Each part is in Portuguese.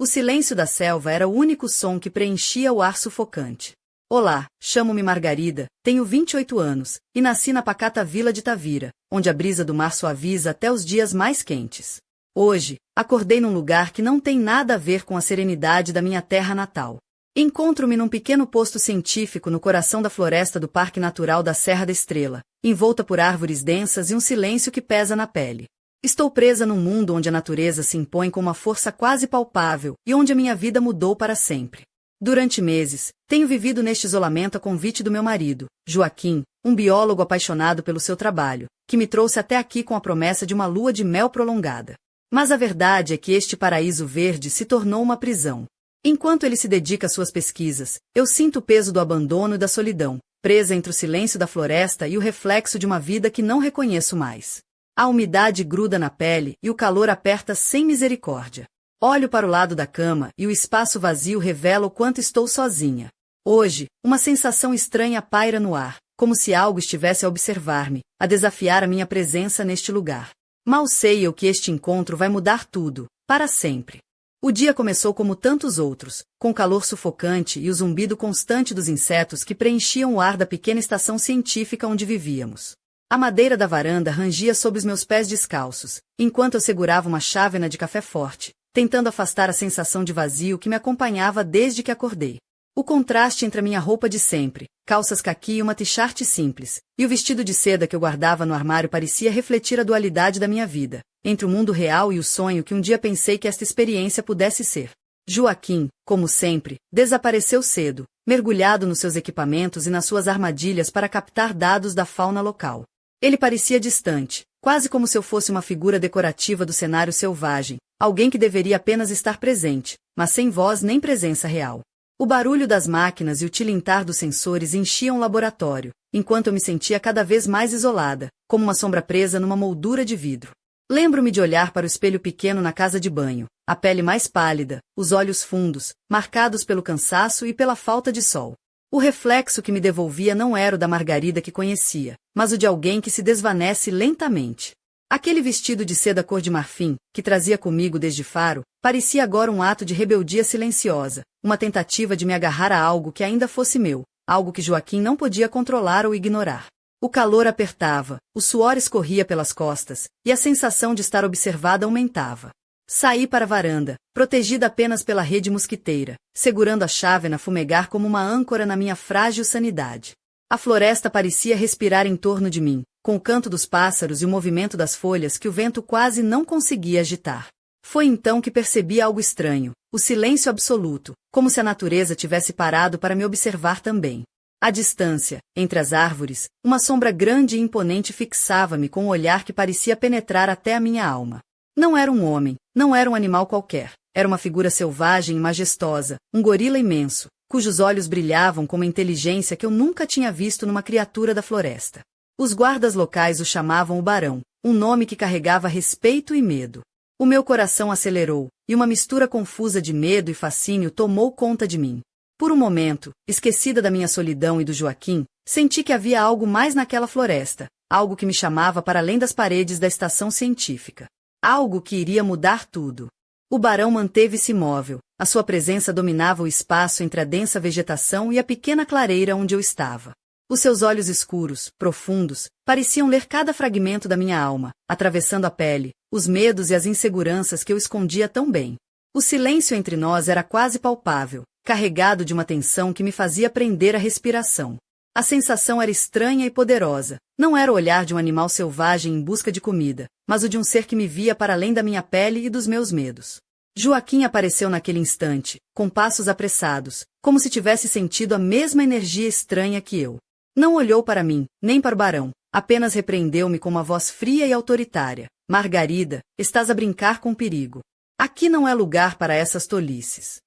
O silêncio da selva era o único som que preenchia o ar sufocante. Olá, chamo-me Margarida, tenho 28 anos, e nasci na pacata vila de Tavira, onde a brisa do mar suaviza até os dias mais quentes. Hoje, acordei num lugar que não tem nada a ver com a serenidade da minha terra natal. Encontro-me num pequeno posto científico no coração da floresta do Parque Natural da Serra da Estrela, envolta por árvores densas e um silêncio que pesa na pele. Estou presa num mundo onde a natureza se impõe com uma força quase palpável e onde a minha vida mudou para sempre. Durante meses, tenho vivido neste isolamento a convite do meu marido, Joaquim, um biólogo apaixonado pelo seu trabalho, que me trouxe até aqui com a promessa de uma lua de mel prolongada. Mas a verdade é que este paraíso verde se tornou uma prisão. Enquanto ele se dedica às suas pesquisas, eu sinto o peso do abandono e da solidão, presa entre o silêncio da floresta e o reflexo de uma vida que não reconheço mais. A umidade gruda na pele e o calor aperta sem misericórdia. Olho para o lado da cama e o espaço vazio revela o quanto estou sozinha. Hoje, uma sensação estranha paira no ar, como se algo estivesse a observar-me, a desafiar a minha presença neste lugar. Mal sei eu que este encontro vai mudar tudo, para sempre. O dia começou como tantos outros, com calor sufocante e o zumbido constante dos insetos que preenchiam o ar da pequena estação científica onde vivíamos. A madeira da varanda rangia sob os meus pés descalços, enquanto eu segurava uma chávena de café forte, tentando afastar a sensação de vazio que me acompanhava desde que acordei. O contraste entre a minha roupa de sempre, calças caqui e uma t-shirt simples, e o vestido de seda que eu guardava no armário parecia refletir a dualidade da minha vida, entre o mundo real e o sonho que um dia pensei que esta experiência pudesse ser. Joaquim, como sempre, desapareceu cedo, mergulhado nos seus equipamentos e nas suas armadilhas para captar dados da fauna local. Ele parecia distante, quase como se eu fosse uma figura decorativa do cenário selvagem, alguém que deveria apenas estar presente, mas sem voz nem presença real. O barulho das máquinas e o tilintar dos sensores enchiam o laboratório, enquanto eu me sentia cada vez mais isolada, como uma sombra presa numa moldura de vidro. Lembro-me de olhar para o espelho pequeno na casa de banho, a pele mais pálida, os olhos fundos, marcados pelo cansaço e pela falta de sol. O reflexo que me devolvia não era o da Margarida que conhecia, mas o de alguém que se desvanece lentamente. Aquele vestido de seda cor de marfim, que trazia comigo desde Faro, parecia agora um ato de rebeldia silenciosa, uma tentativa de me agarrar a algo que ainda fosse meu, algo que Joaquim não podia controlar ou ignorar. O calor apertava, o suor escorria pelas costas, e a sensação de estar observada aumentava. Saí para a varanda, protegida apenas pela rede mosquiteira, segurando a chávena a fumegar como uma âncora na minha frágil sanidade. A floresta parecia respirar em torno de mim, com o canto dos pássaros e o movimento das folhas que o vento quase não conseguia agitar. Foi então que percebi algo estranho, o silêncio absoluto, como se a natureza tivesse parado para me observar também. À distância, entre as árvores, uma sombra grande e imponente fixava-me com um olhar que parecia penetrar até a minha alma. Não era um homem, não era um animal qualquer, era uma figura selvagem e majestosa, um gorila imenso, cujos olhos brilhavam com uma inteligência que eu nunca tinha visto numa criatura da floresta. Os guardas locais o chamavam o Barão, um nome que carregava respeito e medo. O meu coração acelerou, e uma mistura confusa de medo e fascínio tomou conta de mim. Por um momento, esquecida da minha solidão e do Joaquim, senti que havia algo mais naquela floresta, algo que me chamava para além das paredes da estação científica. Algo que iria mudar tudo. O barão manteve-se imóvel, a sua presença dominava o espaço entre a densa vegetação e a pequena clareira onde eu estava. Os seus olhos escuros, profundos, pareciam ler cada fragmento da minha alma, atravessando a pele, os medos e as inseguranças que eu escondia tão bem. O silêncio entre nós era quase palpável, carregado de uma tensão que me fazia prender a respiração. A sensação era estranha e poderosa. Não era o olhar de um animal selvagem em busca de comida, mas o de um ser que me via para além da minha pele e dos meus medos. Joaquim apareceu naquele instante, com passos apressados, como se tivesse sentido a mesma energia estranha que eu. Não olhou para mim, nem para o barão, apenas repreendeu-me com uma voz fria e autoritária. Margarida, estás a brincar com perigo. Aqui não é lugar para essas tolices.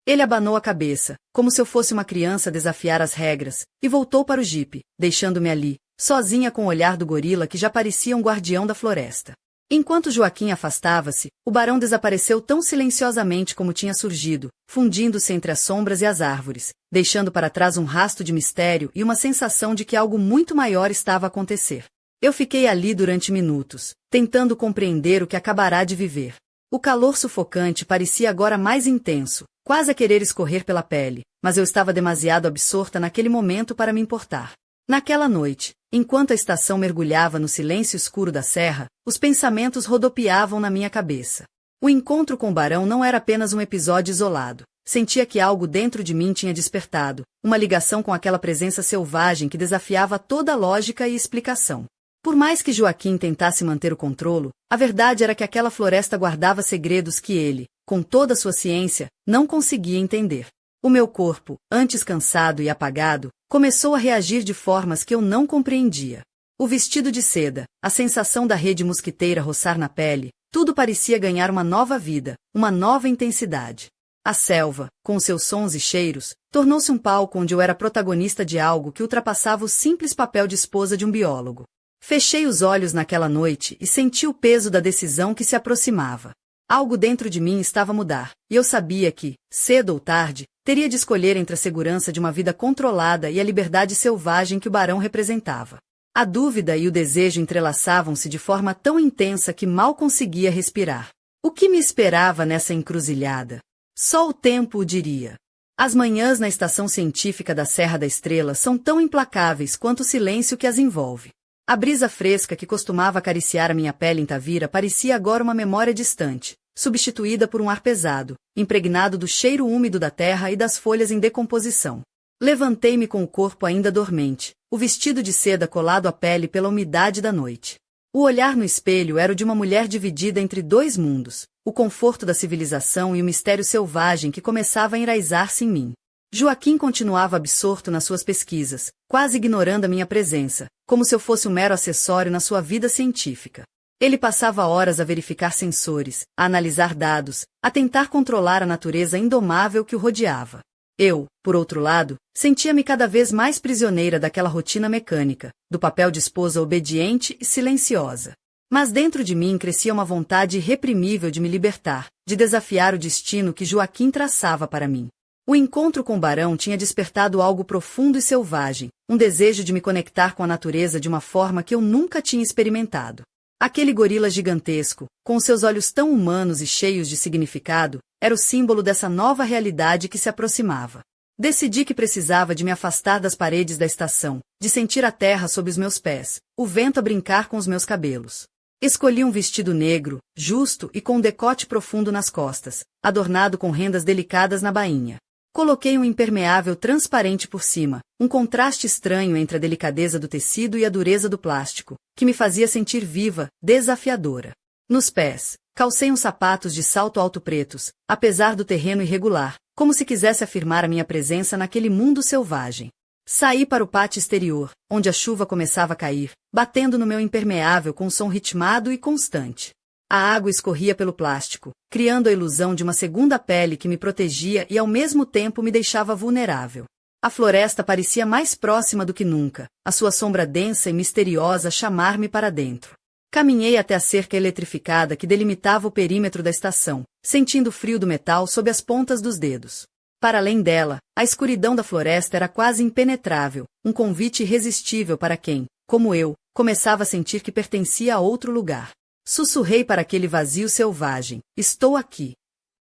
Ele abanou a cabeça, como se eu fosse uma criança a desafiar as regras, e voltou para o jipe, deixando-me ali, sozinha com o olhar do gorila que já parecia um guardião da floresta. Enquanto Joaquim afastava-se, o barão desapareceu tão silenciosamente como tinha surgido, fundindo-se entre as sombras e as árvores, deixando para trás um rasto de mistério e uma sensação de que algo muito maior estava a acontecer. Eu fiquei ali durante minutos, tentando compreender o que acabará de viver. O calor sufocante parecia agora mais intenso, quase a querer escorrer pela pele, mas eu estava demasiado absorta naquele momento para me importar. Naquela noite, enquanto a estação mergulhava no silêncio escuro da serra, os pensamentos rodopiavam na minha cabeça. O encontro com o barão não era apenas um episódio isolado. Sentia que algo dentro de mim tinha despertado, uma ligação com aquela presença selvagem que desafiava toda a lógica e explicação. Por mais que Joaquim tentasse manter o controle, a verdade era que aquela floresta guardava segredos que ele, com toda a sua ciência, não conseguia entender. O meu corpo, antes cansado e apagado, começou a reagir de formas que eu não compreendia. O vestido de seda, a sensação da rede mosquiteira roçar na pele, tudo parecia ganhar uma nova vida, uma nova intensidade. A selva, com seus sons e cheiros, tornou-se um palco onde eu era protagonista de algo que ultrapassava o simples papel de esposa de um biólogo. Fechei os olhos naquela noite e senti o peso da decisão que se aproximava. Algo dentro de mim estava a mudar, e eu sabia que, cedo ou tarde, teria de escolher entre a segurança de uma vida controlada e a liberdade selvagem que o barão representava. A dúvida e o desejo entrelaçavam-se de forma tão intensa que mal conseguia respirar. O que me esperava nessa encruzilhada? Só o tempo o diria. As manhãs na estação científica da Serra da Estrela são tão implacáveis quanto o silêncio que as envolve. A brisa fresca que costumava acariciar a minha pele em Tavira parecia agora uma memória distante, substituída por um ar pesado, impregnado do cheiro úmido da terra e das folhas em decomposição. Levantei-me com o corpo ainda dormente, o vestido de seda colado à pele pela umidade da noite. O olhar no espelho era o de uma mulher dividida entre dois mundos, o conforto da civilização e o mistério selvagem que começava a enraizar-se em mim. Joaquim continuava absorto nas suas pesquisas, quase ignorando a minha presença, como se eu fosse um mero acessório na sua vida científica. Ele passava horas a verificar sensores, a analisar dados, a tentar controlar a natureza indomável que o rodeava. Eu, por outro lado, sentia-me cada vez mais prisioneira daquela rotina mecânica, do papel de esposa obediente e silenciosa. Mas dentro de mim crescia uma vontade irreprimível de me libertar, de desafiar o destino que Joaquim traçava para mim. O encontro com o barão tinha despertado algo profundo e selvagem, um desejo de me conectar com a natureza de uma forma que eu nunca tinha experimentado. Aquele gorila gigantesco, com seus olhos tão humanos e cheios de significado, era o símbolo dessa nova realidade que se aproximava. Decidi que precisava de me afastar das paredes da estação, de sentir a terra sob os meus pés, o vento a brincar com os meus cabelos. Escolhi um vestido negro, justo e com um decote profundo nas costas, adornado com rendas delicadas na bainha. Coloquei um impermeável transparente por cima, um contraste estranho entre a delicadeza do tecido e a dureza do plástico, que me fazia sentir viva, desafiadora. Nos pés, calcei uns sapatos de salto alto pretos, apesar do terreno irregular, como se quisesse afirmar a minha presença naquele mundo selvagem. Saí para o pátio exterior, onde a chuva começava a cair, batendo no meu impermeável com um som ritmado e constante. A água escorria pelo plástico, criando a ilusão de uma segunda pele que me protegia e ao mesmo tempo me deixava vulnerável. A floresta parecia mais próxima do que nunca, a sua sombra densa e misteriosa a chamar-me para dentro. Caminhei até a cerca eletrificada que delimitava o perímetro da estação, sentindo o frio do metal sob as pontas dos dedos. Para além dela, a escuridão da floresta era quase impenetrável, um convite irresistível para quem, como eu, começava a sentir que pertencia a outro lugar. Sussurrei para aquele vazio selvagem: estou aqui.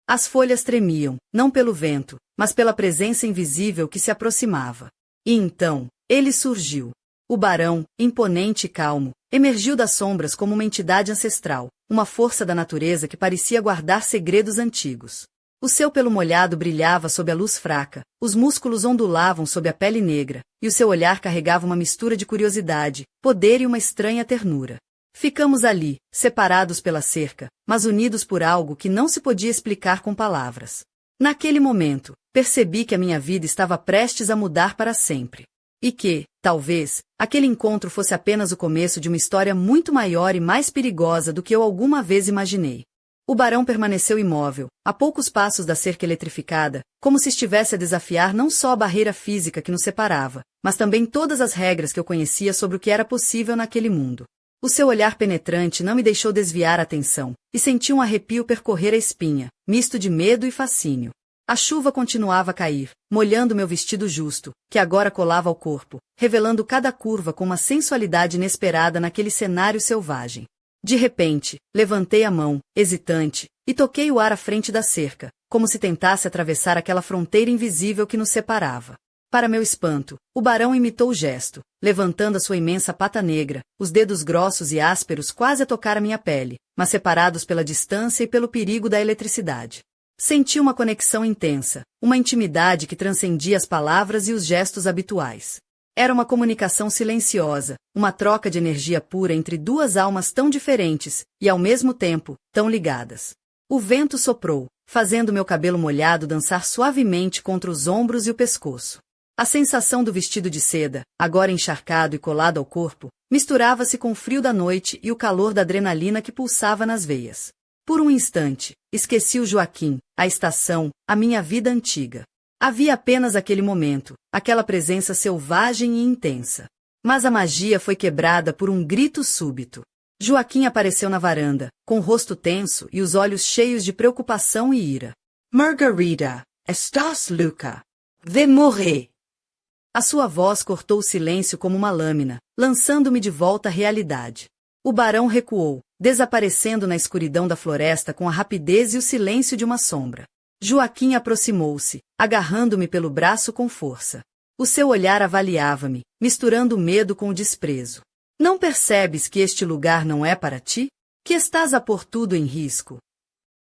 As folhas tremiam, não pelo vento, mas pela presença invisível que se aproximava. E então, ele surgiu. O barão, imponente e calmo, emergiu das sombras como uma entidade ancestral, uma força da natureza que parecia guardar segredos antigos. O seu pelo molhado brilhava sob a luz fraca, os músculos ondulavam sob a pele negra, e o seu olhar carregava uma mistura de curiosidade, poder e uma estranha ternura. Ficamos ali, separados pela cerca, mas unidos por algo que não se podia explicar com palavras. Naquele momento, percebi que a minha vida estava prestes a mudar para sempre. E que, talvez, aquele encontro fosse apenas o começo de uma história muito maior e mais perigosa do que eu alguma vez imaginei. O barão permaneceu imóvel, a poucos passos da cerca eletrificada, como se estivesse a desafiar não só a barreira física que nos separava, mas também todas as regras que eu conhecia sobre o que era possível naquele mundo. O seu olhar penetrante não me deixou desviar a atenção, e senti um arrepio percorrer a espinha, misto de medo e fascínio. A chuva continuava a cair, molhando meu vestido justo, que agora colava ao corpo, revelando cada curva com uma sensualidade inesperada naquele cenário selvagem. De repente, levantei a mão, hesitante, e toquei o ar à frente da cerca, como se tentasse atravessar aquela fronteira invisível que nos separava. Para meu espanto, o barão imitou o gesto, levantando a sua imensa pata negra, os dedos grossos e ásperos quase a tocar a minha pele, mas separados pela distância e pelo perigo da eletricidade. Senti uma conexão intensa, uma intimidade que transcendia as palavras e os gestos habituais. Era uma comunicação silenciosa, uma troca de energia pura entre duas almas tão diferentes, e ao mesmo tempo, tão ligadas. O vento soprou, fazendo meu cabelo molhado dançar suavemente contra os ombros e o pescoço. A sensação do vestido de seda, agora encharcado e colado ao corpo, misturava-se com o frio da noite e o calor da adrenalina que pulsava nas veias. Por um instante, esqueci o Joaquim, a estação, a minha vida antiga. Havia apenas aquele momento, aquela presença selvagem e intensa. Mas a magia foi quebrada por um grito súbito. Joaquim apareceu na varanda, com o rosto tenso e os olhos cheios de preocupação e ira. Margarida, estás louca? Vais morrer. A sua voz cortou o silêncio como uma lâmina, lançando-me de volta à realidade. O barão recuou, desaparecendo na escuridão da floresta com a rapidez e o silêncio de uma sombra. Joaquim aproximou-se, agarrando-me pelo braço com força. O seu olhar avaliava-me, misturando o medo com o desprezo. Não percebes que este lugar não é para ti? Que estás a pôr tudo em risco?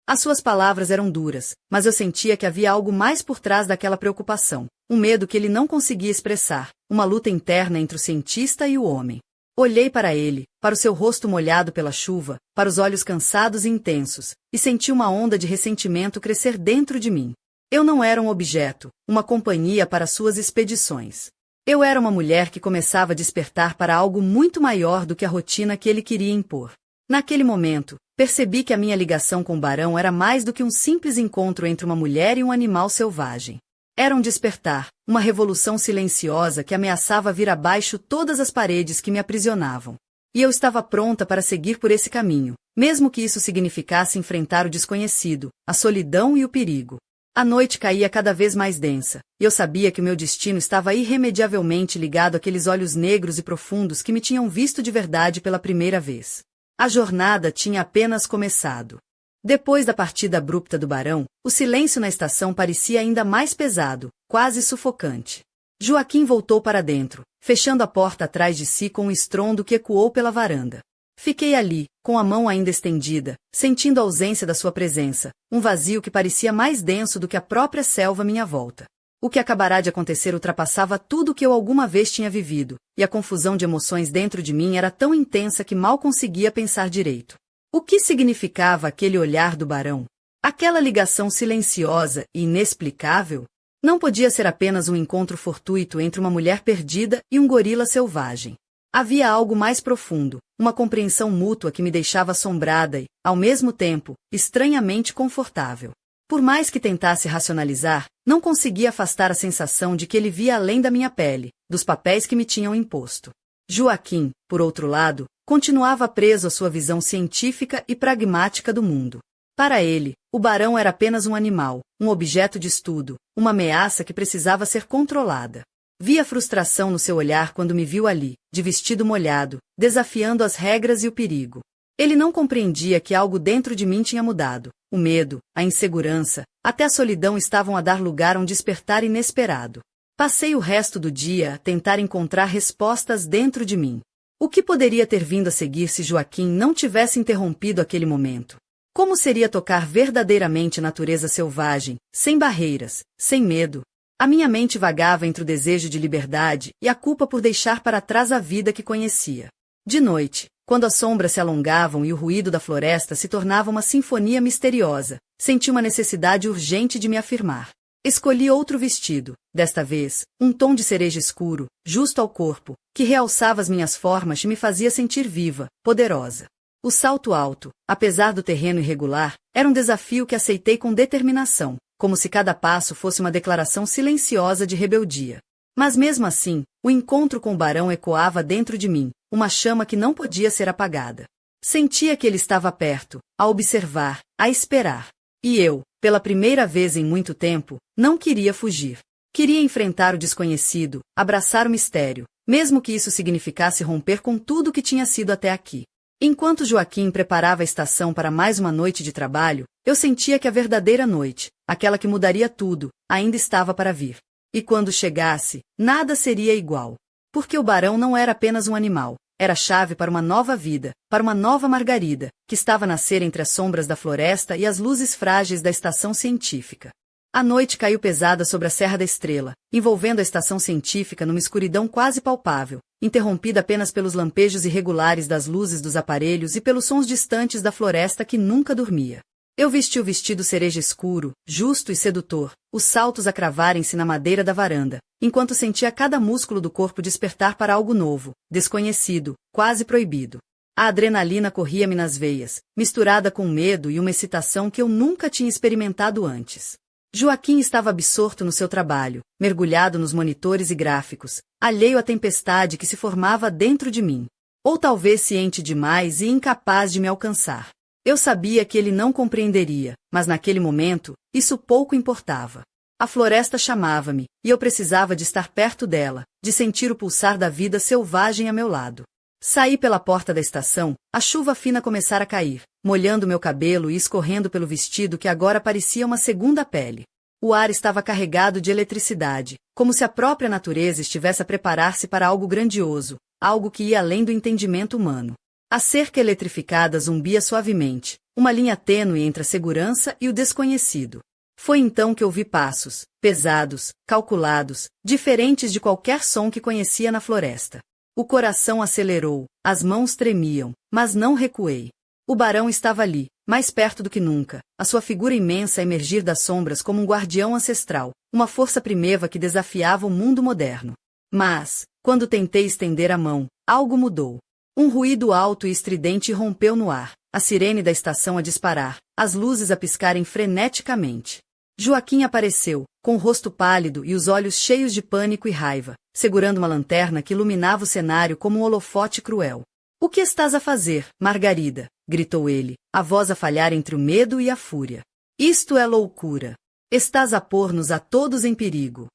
As suas palavras eram duras, mas eu sentia que havia algo mais por trás daquela preocupação, um medo que ele não conseguia expressar, uma luta interna entre o cientista e o homem. Olhei para ele, para o seu rosto molhado pela chuva, para os olhos cansados e intensos, e senti uma onda de ressentimento crescer dentro de mim. Eu não era um objeto, uma companhia para suas expedições. Eu era uma mulher que começava a despertar para algo muito maior do que a rotina que ele queria impor. Naquele momento, percebi que a minha ligação com o barão era mais do que um simples encontro entre uma mulher e um animal selvagem. Era um despertar, uma revolução silenciosa que ameaçava vir abaixo todas as paredes que me aprisionavam. E eu estava pronta para seguir por esse caminho, mesmo que isso significasse enfrentar o desconhecido, a solidão e o perigo. A noite caía cada vez mais densa, e eu sabia que o meu destino estava irremediavelmente ligado àqueles olhos negros e profundos que me tinham visto de verdade pela primeira vez. A jornada tinha apenas começado. Depois da partida abrupta do barão, o silêncio na estação parecia ainda mais pesado, quase sufocante. Joaquim voltou para dentro, fechando a porta atrás de si com um estrondo que ecoou pela varanda. Fiquei ali, com a mão ainda estendida, sentindo a ausência da sua presença, um vazio que parecia mais denso do que a própria selva à minha volta. O que acabará de acontecer ultrapassava tudo o que eu alguma vez tinha vivido, e a confusão de emoções dentro de mim era tão intensa que mal conseguia pensar direito. O que significava aquele olhar do barão? Aquela ligação silenciosa e inexplicável? Não podia ser apenas um encontro fortuito entre uma mulher perdida e um gorila selvagem. Havia algo mais profundo, uma compreensão mútua que me deixava assombrada e, ao mesmo tempo, estranhamente confortável. Por mais que tentasse racionalizar, não conseguia afastar a sensação de que ele via além da minha pele, dos papéis que me tinham imposto. Joaquim, por outro lado, continuava preso à sua visão científica e pragmática do mundo. Para ele, o barão era apenas um animal, um objeto de estudo, uma ameaça que precisava ser controlada. Vi a frustração no seu olhar quando me viu ali, de vestido molhado, desafiando as regras e o perigo. Ele não compreendia que algo dentro de mim tinha mudado. O medo, a insegurança, até a solidão estavam a dar lugar a um despertar inesperado. Passei o resto do dia a tentar encontrar respostas dentro de mim. O que poderia ter vindo a seguir se Joaquim não tivesse interrompido aquele momento? Como seria tocar verdadeiramente a natureza selvagem, sem barreiras, sem medo? A minha mente vagava entre o desejo de liberdade e a culpa por deixar para trás a vida que conhecia. De noite, quando as sombras se alongavam e o ruído da floresta se tornava uma sinfonia misteriosa, senti uma necessidade urgente de me afirmar. Escolhi outro vestido, desta vez, um tom de cereja escuro, justo ao corpo, que realçava as minhas formas e me fazia sentir viva, poderosa. O salto alto, apesar do terreno irregular, era um desafio que aceitei com determinação, como se cada passo fosse uma declaração silenciosa de rebeldia. Mas mesmo assim, o encontro com o barão ecoava dentro de mim, uma chama que não podia ser apagada. Sentia que ele estava perto, a observar, a esperar. E eu, pela primeira vez em muito tempo, não queria fugir. Queria enfrentar o desconhecido, abraçar o mistério, mesmo que isso significasse romper com tudo o que tinha sido até aqui. Enquanto Joaquim preparava a estação para mais uma noite de trabalho, Eu sentia que a verdadeira noite, aquela que mudaria tudo, ainda estava para vir. E quando chegasse, nada seria igual. Porque o barão não era apenas um animal, era a chave para uma nova vida, para uma nova Margarida, que estava a nascer entre as sombras da floresta e as luzes frágeis da estação científica. A noite caiu pesada sobre a Serra da Estrela, envolvendo a estação científica numa escuridão quase palpável, interrompida apenas pelos lampejos irregulares das luzes dos aparelhos e pelos sons distantes da floresta que nunca dormia. Eu vesti o vestido cereja escuro, justo e sedutor, os saltos a cravarem-se na madeira da varanda, enquanto sentia cada músculo do corpo despertar para algo novo, desconhecido, quase proibido. A adrenalina corria-me nas veias, misturada com medo e uma excitação que eu nunca tinha experimentado antes. Joaquim estava absorto no seu trabalho, mergulhado nos monitores e gráficos, alheio à tempestade que se formava dentro de mim. Ou talvez ciente demais e incapaz de me alcançar. Eu sabia que ele não compreenderia, mas naquele momento, isso pouco importava. A floresta chamava-me, e eu precisava de estar perto dela, de sentir o pulsar da vida selvagem a meu lado. Saí pela porta da estação, a chuva fina começara a cair, molhando meu cabelo e escorrendo pelo vestido que agora parecia uma segunda pele. O ar estava carregado de eletricidade, como se a própria natureza estivesse a preparar-se para algo grandioso, algo que ia além do entendimento humano. A cerca eletrificada zumbia suavemente, uma linha tênue entre a segurança e o desconhecido. Foi então que ouvi passos, pesados, calculados, diferentes de qualquer som que conhecia na floresta. O coração acelerou, as mãos tremiam, mas não recuei. O barão estava ali, mais perto do que nunca, a sua figura imensa a emergir das sombras como um guardião ancestral, uma força primeva que desafiava o mundo moderno. Mas, quando tentei estender a mão, algo mudou. Um ruído alto e estridente rompeu no ar, a sirene da estação a disparar, as luzes a piscarem freneticamente. Joaquim apareceu, com o rosto pálido e os olhos cheios de pânico e raiva, segurando uma lanterna que iluminava o cenário como um holofote cruel. "O que estás a fazer, Margarida?" gritou ele, a voz a falhar entre o medo e a fúria. "Isto é loucura. Estás a pôr-nos a todos em perigo."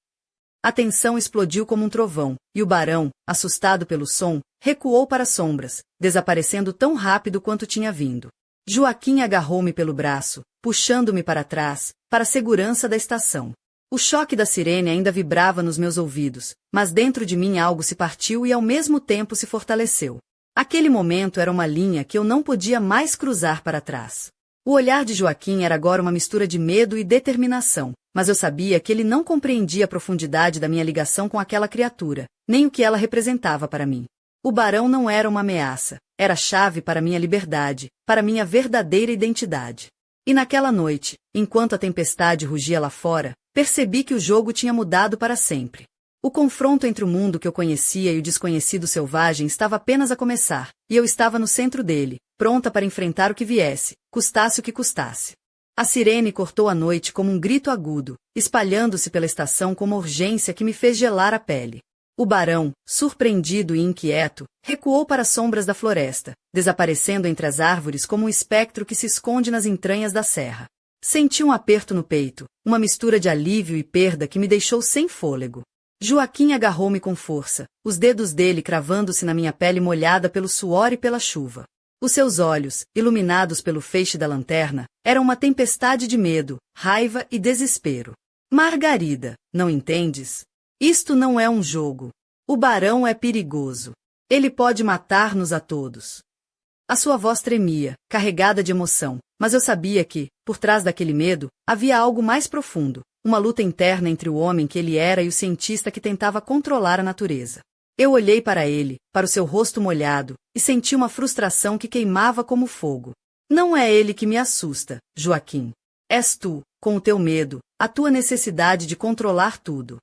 A tensão explodiu como um trovão, e o barão, assustado pelo som, recuou para as sombras, desaparecendo tão rápido quanto tinha vindo. Joaquim agarrou-me pelo braço, puxando-me para trás, para a segurança da estação. O choque da sirene ainda vibrava nos meus ouvidos, mas dentro de mim algo se partiu e ao mesmo tempo se fortaleceu. Aquele momento era uma linha que eu não podia mais cruzar para trás. O olhar de Joaquim era agora uma mistura de medo e determinação, mas eu sabia que ele não compreendia a profundidade da minha ligação com aquela criatura, nem o que ela representava para mim. O barão não era uma ameaça, era a chave para minha liberdade, para minha verdadeira identidade. E naquela noite, enquanto a tempestade rugia lá fora, percebi que o jogo tinha mudado para sempre. O confronto entre o mundo que eu conhecia e o desconhecido selvagem estava apenas a começar, e eu estava no centro dele, pronta para enfrentar o que viesse, custasse o que custasse. A sirene cortou a noite como um grito agudo, espalhando-se pela estação com uma urgência que me fez gelar a pele. O barão, surpreendido e inquieto, recuou para as sombras da floresta, desaparecendo entre as árvores como um espectro que se esconde nas entranhas da serra. Senti um aperto no peito, uma mistura de alívio e perda que me deixou sem fôlego. Joaquim agarrou-me com força, os dedos dele cravando-se na minha pele molhada pelo suor e pela chuva. Os seus olhos, iluminados pelo feixe da lanterna, eram uma tempestade de medo, raiva e desespero. "Margarida, não entendes? Isto não é um jogo. O barão é perigoso. Ele pode matar-nos a todos." A sua voz tremia, carregada de emoção, mas eu sabia que, por trás daquele medo, havia algo mais profundo, uma luta interna entre o homem que ele era e o cientista que tentava controlar a natureza. Eu olhei para ele, para o seu rosto molhado, e senti uma frustração que queimava como fogo. "Não é ele que me assusta, Joaquim. És tu, com o teu medo, a tua necessidade de controlar tudo."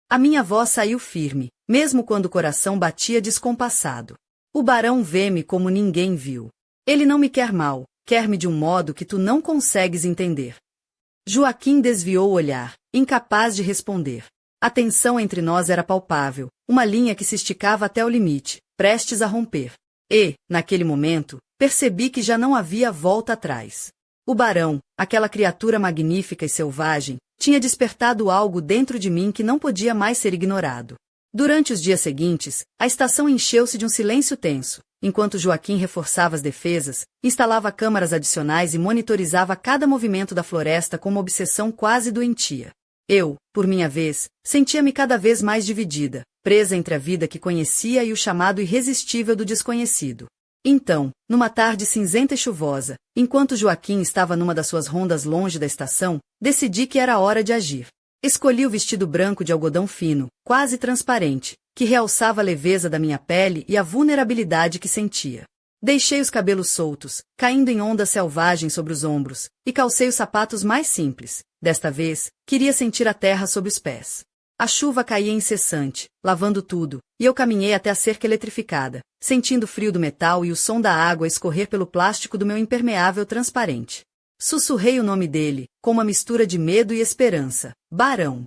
A minha voz saiu firme, mesmo quando o coração batia descompassado. "O barão vê-me como ninguém viu. Ele não me quer mal, quer-me de um modo que tu não consegues entender." Joaquim desviou o olhar, incapaz de responder. A tensão entre nós era palpável, uma linha que se esticava até o limite, prestes a romper. E, naquele momento, percebi que já não havia volta atrás. O barão, aquela criatura magnífica e selvagem, tinha despertado algo dentro de mim que não podia mais ser ignorado. Durante os dias seguintes, a estação encheu-se de um silêncio tenso, enquanto Joaquim reforçava as defesas, instalava câmaras adicionais e monitorizava cada movimento da floresta com uma obsessão quase doentia. Eu, por minha vez, sentia-me cada vez mais dividida, presa entre a vida que conhecia e o chamado irresistível do desconhecido. Então, numa tarde cinzenta e chuvosa, enquanto Joaquim estava numa das suas rondas longe da estação, decidi que era hora de agir. Escolhi o vestido branco de algodão fino, quase transparente, que realçava a leveza da minha pele e a vulnerabilidade que sentia. Deixei os cabelos soltos, caindo em ondas selvagens sobre os ombros, e calcei os sapatos mais simples. Desta vez, queria sentir a terra sob os pés. A chuva caía incessante, lavando tudo, e eu caminhei até a cerca eletrificada, sentindo o frio do metal e o som da água escorrer pelo plástico do meu impermeável transparente. Sussurrei o nome dele, com uma mistura de medo e esperança: Barão.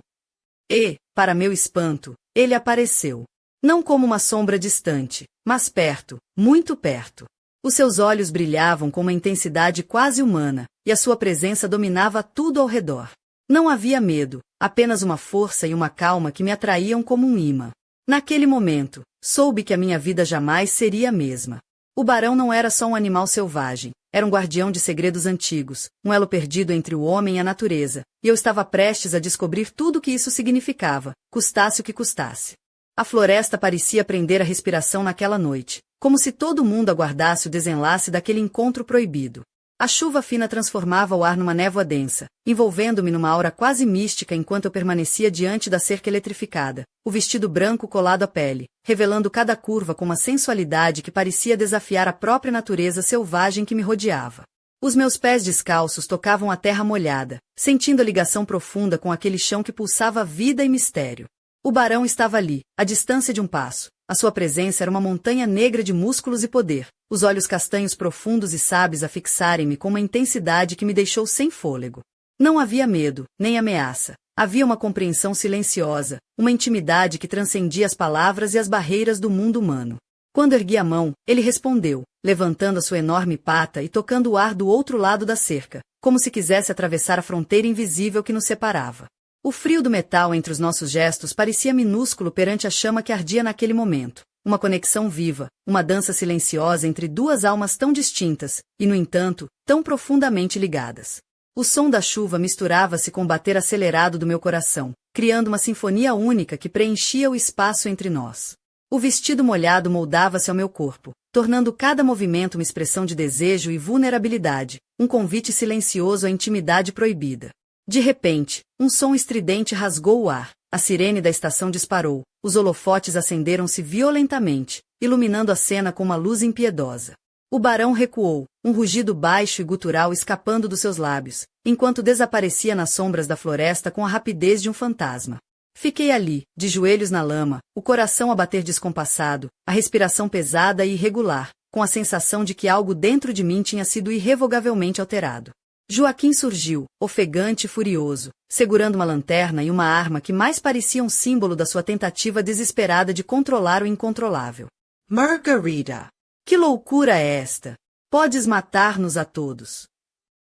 E, para meu espanto, ele apareceu. Não como uma sombra distante, mas perto, muito perto. Os seus olhos brilhavam com uma intensidade quase humana, e a sua presença dominava tudo ao redor. Não havia medo, apenas uma força e uma calma que me atraíam como um imã. Naquele momento, soube que a minha vida jamais seria a mesma. O barão não era só um animal selvagem, era um guardião de segredos antigos, um elo perdido entre o homem e a natureza, e eu estava prestes a descobrir tudo o que isso significava, custasse o que custasse. A floresta parecia prender a respiração naquela noite, como se todo mundo aguardasse o desenlace daquele encontro proibido. A chuva fina transformava o ar numa névoa densa, envolvendo-me numa aura quase mística enquanto eu permanecia diante da cerca eletrificada, o vestido branco colado à pele, revelando cada curva com uma sensualidade que parecia desafiar a própria natureza selvagem que me rodeava. Os meus pés descalços tocavam a terra molhada, sentindo a ligação profunda com aquele chão que pulsava vida e mistério. O barão estava ali, à distância de um passo. A sua presença era uma montanha negra de músculos e poder, os olhos castanhos profundos e sábios a fixarem-me com uma intensidade que me deixou sem fôlego. Não havia medo, nem ameaça. Havia uma compreensão silenciosa, uma intimidade que transcendia as palavras e as barreiras do mundo humano. Quando ergui a mão, ele respondeu, levantando a sua enorme pata e tocando o ar do outro lado da cerca, como se quisesse atravessar a fronteira invisível que nos separava. O frio do metal entre os nossos gestos parecia minúsculo perante a chama que ardia naquele momento. Uma conexão viva, uma dança silenciosa entre duas almas tão distintas, e, no entanto, tão profundamente ligadas. O som da chuva misturava-se com o bater acelerado do meu coração, criando uma sinfonia única que preenchia o espaço entre nós. O vestido molhado moldava-se ao meu corpo, tornando cada movimento uma expressão de desejo e vulnerabilidade, um convite silencioso à intimidade proibida. De repente, um som estridente rasgou o ar, a sirene da estação disparou, os holofotes acenderam-se violentamente, iluminando a cena com uma luz impiedosa. O barão recuou, um rugido baixo e gutural escapando dos seus lábios, enquanto desaparecia nas sombras da floresta com a rapidez de um fantasma. Fiquei ali, de joelhos na lama, o coração a bater descompassado, a respiração pesada e irregular, com a sensação de que algo dentro de mim tinha sido irrevogavelmente alterado. Joaquim surgiu, ofegante e furioso, segurando uma lanterna e uma arma que mais parecia um símbolo da sua tentativa desesperada de controlar o incontrolável. Margarida! Que loucura é esta? Podes matar-nos a todos.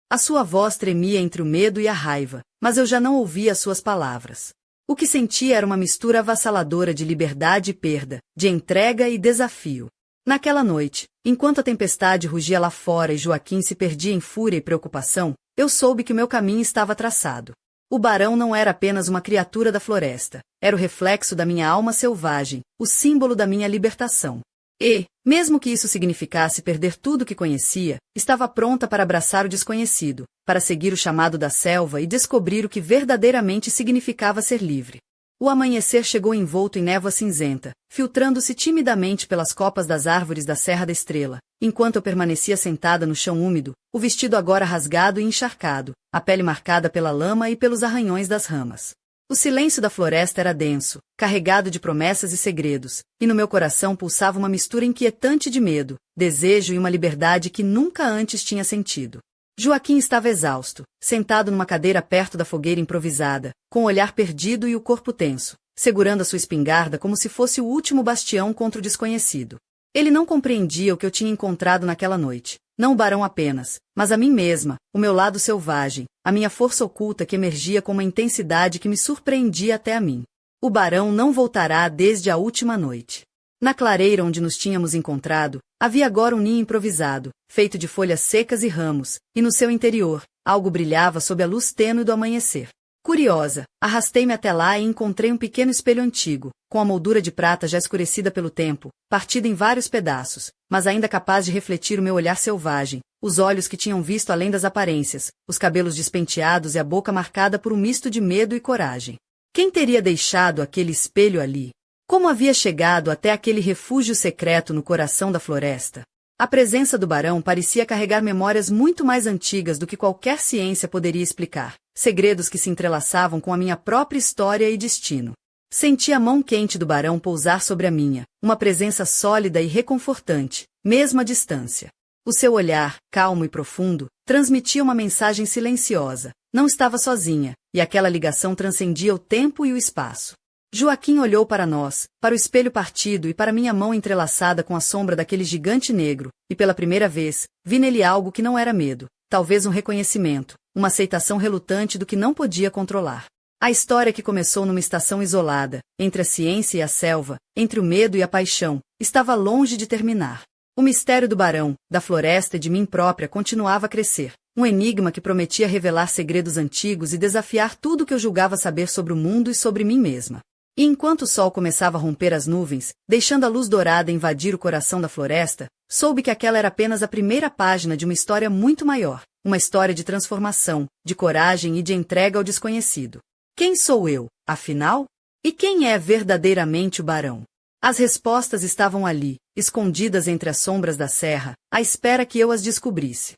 A sua voz tremia entre o medo e a raiva, mas eu já não ouvia as suas palavras. O que sentia era uma mistura avassaladora de liberdade e perda, de entrega e desafio. Naquela noite, enquanto a tempestade rugia lá fora e Joaquim se perdia em fúria e preocupação, eu soube que o meu caminho estava traçado. O barão não era apenas uma criatura da floresta, era o reflexo da minha alma selvagem, o símbolo da minha libertação. E, mesmo que isso significasse perder tudo o que conhecia, estava pronta para abraçar o desconhecido, para seguir o chamado da selva e descobrir o que verdadeiramente significava ser livre. O amanhecer chegou envolto em névoa cinzenta, filtrando-se timidamente pelas copas das árvores da Serra da Estrela, enquanto eu permanecia sentada no chão úmido, o vestido agora rasgado e encharcado, a pele marcada pela lama e pelos arranhões das ramas. O silêncio da floresta era denso, carregado de promessas e segredos, e no meu coração pulsava uma mistura inquietante de medo, desejo e uma liberdade que nunca antes tinha sentido. Joaquim estava exausto, sentado numa cadeira perto da fogueira improvisada, com o olhar perdido e o corpo tenso, segurando a sua espingarda como se fosse o último bastião contra o desconhecido. Ele não compreendia o que eu tinha encontrado naquela noite, não o barão apenas, mas a mim mesma, o meu lado selvagem, a minha força oculta que emergia com uma intensidade que me surpreendia até a mim. O barão não voltará desde a última noite. Na clareira onde nos tínhamos encontrado, Havia agora um ninho improvisado, feito de folhas secas e ramos, e no seu interior, algo brilhava sob a luz tênue do amanhecer. Curiosa, arrastei-me até lá e encontrei um pequeno espelho antigo, com a moldura de prata já escurecida pelo tempo, partida em vários pedaços, mas ainda capaz de refletir o meu olhar selvagem, os olhos que tinham visto além das aparências, os cabelos despenteados e a boca marcada por um misto de medo e coragem. Quem teria deixado aquele espelho ali? Como havia chegado até aquele refúgio secreto no coração da floresta? A presença do barão parecia carregar memórias muito mais antigas do que qualquer ciência poderia explicar, segredos que se entrelaçavam com a minha própria história e destino. Senti a mão quente do barão pousar sobre a minha, uma presença sólida e reconfortante, mesmo à distância. O seu olhar, calmo e profundo, transmitia uma mensagem silenciosa. Não estava sozinha, e aquela ligação transcendia o tempo e o espaço. Joaquim olhou para nós, para o espelho partido e para minha mão entrelaçada com a sombra daquele gigante negro, e pela primeira vez, vi nele algo que não era medo, talvez um reconhecimento, uma aceitação relutante do que não podia controlar. A história que começou numa estação isolada, entre a ciência e a selva, entre o medo e a paixão, estava longe de terminar. O mistério do barão, da floresta e de mim própria continuava a crescer, um enigma que prometia revelar segredos antigos e desafiar tudo que eu julgava saber sobre o mundo e sobre mim mesma. E enquanto o sol começava a romper as nuvens, deixando a luz dourada invadir o coração da floresta, soube que aquela era apenas a primeira página de uma história muito maior, uma história de transformação, de coragem e de entrega ao desconhecido. Quem sou eu, afinal? E quem é verdadeiramente o barão? As respostas estavam ali, escondidas entre as sombras da serra, à espera que eu as descobrisse.